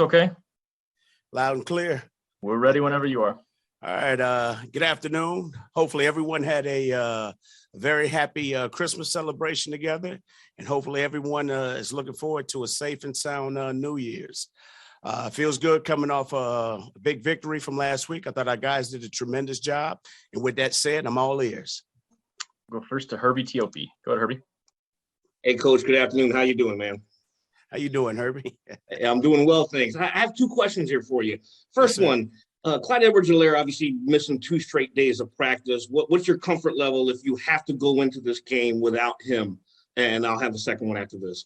us okay? Loud and clear. We're ready whenever you are. All right. Good afternoon. Hopefully everyone had a very happy Christmas celebration together. And hopefully everyone is looking forward to a safe and sound New Year's. Feels good coming off a big victory from last week. I thought our guys did a tremendous job. And with that said, I'm all ears. Go first to Herbie Teope. Go ahead, Herbie. Hey, Coach. Good afternoon. How you doing, man? How you doing, Herbie? I'm doing well, thanks. I have two questions here for you. First one, Clyde Edwards-Helaire obviously missing 2 straight days of practice. What's your comfort level if you have to go into this game without him? And I'll have the second one after this.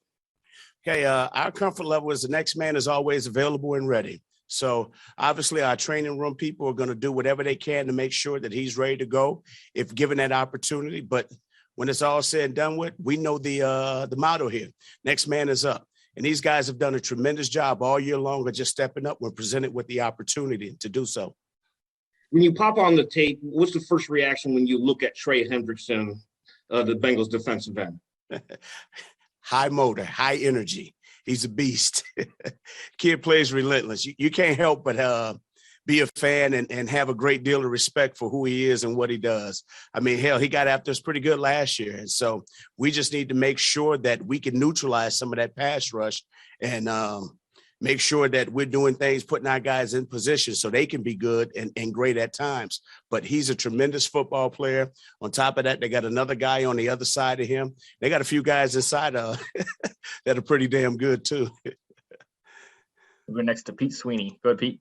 Okay, our comfort level is the next man is always available and ready. So obviously our training room people are going to do whatever they can to make sure that he's ready to go if given that opportunity. But when it's all said and done with, we know the motto here. Next man is up. And these guys have done a tremendous job all year long of just stepping up when presented with the opportunity to do so. When you pop on the tape, what's the first reaction when you look at Trey Hendrickson, the Bengals defensive end? High motor, high energy. He's a beast. Kid plays relentless. You can't help but be a fan and have a great deal of respect for who he is and what he does. I mean, hell, he got after us pretty good last year. And so we just need to make sure that we can neutralize some of that pass rush and make sure that we're doing things, putting our guys in position so they can be good and great at times. But he's a tremendous football player. On top of that, they got another guy on the other side of him. They got a few guys inside that are pretty damn good too. We'll go next to Pete Sweeney. Go ahead, Pete.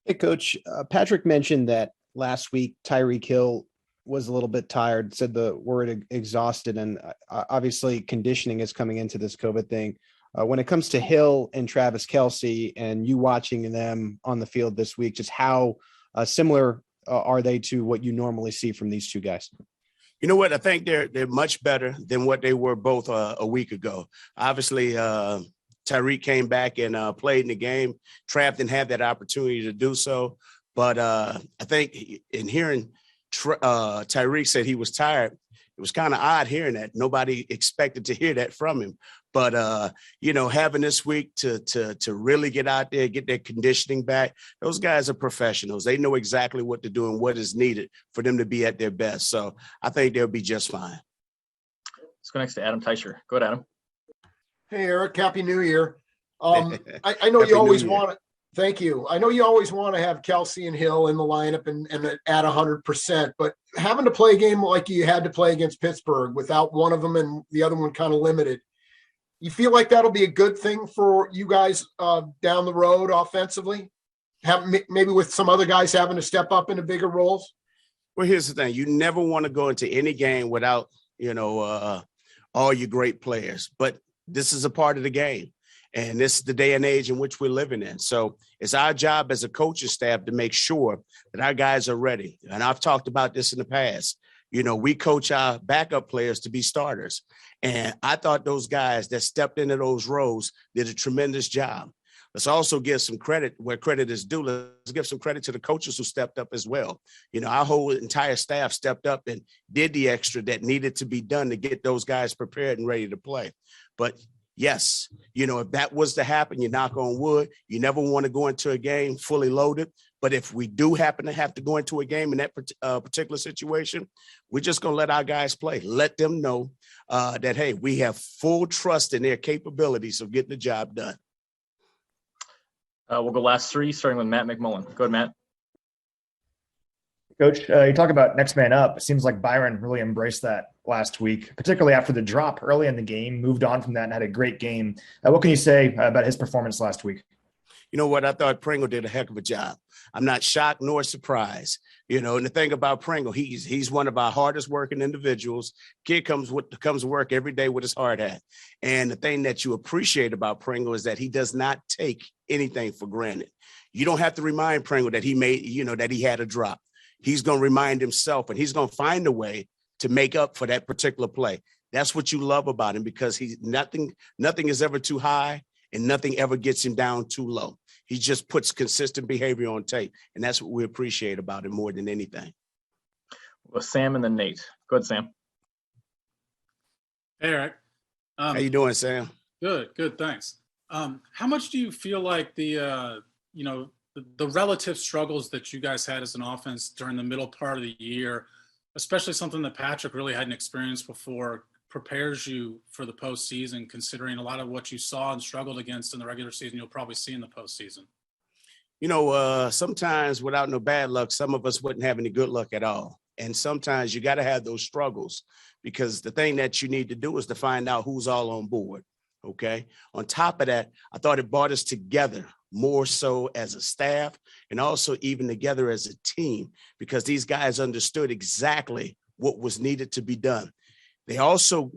Hey, Coach. Patrick mentioned that last week Tyreek Hill was a little bit tired, said the word exhausted, and obviously conditioning is coming into this COVID thing. When it comes to Hill and Travis Kelce and you watching them on the field this week, just how similar are they to what you normally see from these two guys? You know what? I think they're much better than what they were both a week ago. Obviously, Tyreek came back and played in the game. Trav didn't have that opportunity to do so. But I think in hearing Tyreek said he was tired, it was kind of odd hearing that. Nobody expected to hear that from him. But, having this week to really get out there, get their conditioning back, those guys are professionals. They know exactly what to do and what is needed for them to be at their best. So I think they'll be just fine. Let's go next to Adam Teicher. Go ahead, Adam. Hey, Eric, Happy New Year. I know you always want to – thank you. I know you always want to have Kelce and Hill in the lineup and at 100%, but having to play a game like you had to play against Pittsburgh without one of them and the other one kind of limited, you feel like that'll be a good thing for you guys down the road offensively? Maybe with some other guys having to step up into bigger roles? Well, here's the thing. You never want to go into any game without, all your great players. But this is a part of the game, and this is the day and age in which we're living in. So it's our job as a coaching staff to make sure that our guys are ready. And I've talked about this in the past. We coach our backup players to be starters. And I thought those guys that stepped into those roles did a tremendous job. Let's also give some credit where credit is due. Let's give some credit to the coaches who stepped up as well. Our whole entire staff stepped up and did the extra that needed to be done to get those guys prepared and ready to play. But yes, if that was to happen, you knock on wood, you never want to go into a game fully loaded. But if we do happen to have to go into a game in that particular situation, we're just going to let our guys play. Let them know that, hey, we have full trust in their capabilities of getting the job done. We'll go last 3, starting with Matt McMullen. Go ahead, Matt. Coach, you talk about next man up. It seems like Byron really embraced that last week, particularly after the drop early in the game, moved on from that and had a great game. What can you say about his performance last week? You know what? I thought Pringle did a heck of a job. I'm not shocked nor surprised. And the thing about Pringle, he's one of our hardest working individuals. Kid comes to work every day with his hard hat. And the thing that you appreciate about Pringle is that he does not take anything for granted. You don't have to remind Pringle that that he had a drop. He's going to remind himself, and he's going to find a way to make up for that particular play. That's what you love about him, because nothing is ever too high and nothing ever gets him down too low. He just puts consistent behavior on tape, and that's what we appreciate about him more than anything. Well, Sam and then Nate. Go ahead, Sam. Hey, Eric. How you doing, Sam? Good, thanks. How much do you feel like the relative struggles that you guys had as an offense during the middle part of the year, especially something that Patrick really hadn't experienced before, prepares you for the postseason, considering a lot of what you saw and struggled against in the regular season, you'll probably see in the postseason? Sometimes without no bad luck, some of us wouldn't have any good luck at all. And sometimes you got to have those struggles, because the thing that you need to do is to find out who's all on board. Okay. On top of that, I thought it brought us together more so as a staff and also even together as a team, because these guys understood exactly what was needed to be done. We also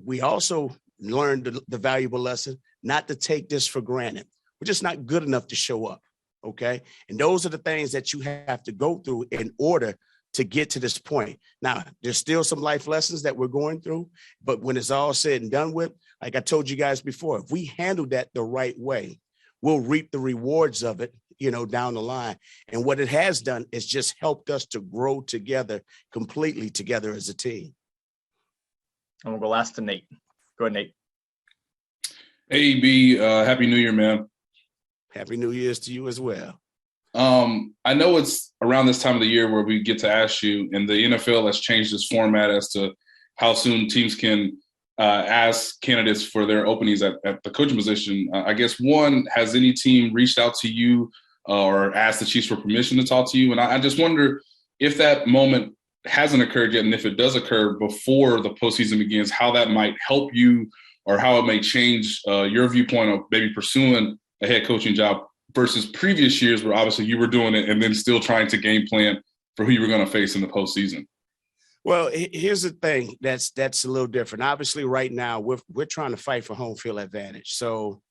learned the valuable lesson not to take this for granted. We're just not good enough to show up. Okay. And those are the things that you have to go through in order to get to this point. Now, there's still some life lessons that we're going through, but when it's all said and done with, like I told you guys before, if we handle that the right way, we'll reap the rewards of it, down the line. And what it has done is just helped us to grow together, completely together as a team. And we'll go last to Nate. Go ahead, Nate. Hey, B, Happy New Year, man. Happy New Year's to you as well. I know it's around this time of the year where we get to ask you, and the NFL has changed its format as to how soon teams can ask candidates for their openings at the coaching position. I guess, one, has any team reached out to you or asked the Chiefs for permission to talk to you? And I just wonder if that moment hasn't occurred yet, and if it does occur before the postseason begins, how that might help you or how it may change your viewpoint of maybe pursuing a head coaching job versus previous years where obviously you were doing it and then still trying to game plan for who you were going to face in the postseason. Well, here's the thing that's a little different. Obviously, right now, we're trying to fight for home field advantage. So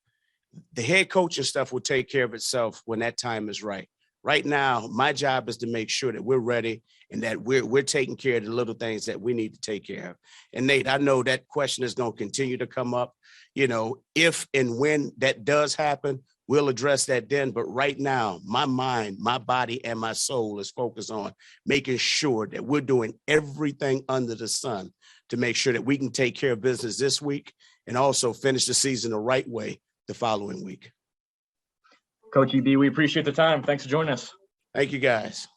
the head coaching stuff will take care of itself when that time is right. Right now, my job is to make sure that we're ready and that we're taking care of the little things that we need to take care of. And Nate, I know that question is going to continue to come up. If and when that does happen, we'll address that then. But right now, my mind, my body, and my soul is focused on making sure that we're doing everything under the sun to make sure that we can take care of business this week and also finish the season the right way the following week. Coach EB, we appreciate the time. Thanks for joining us. Thank you, guys.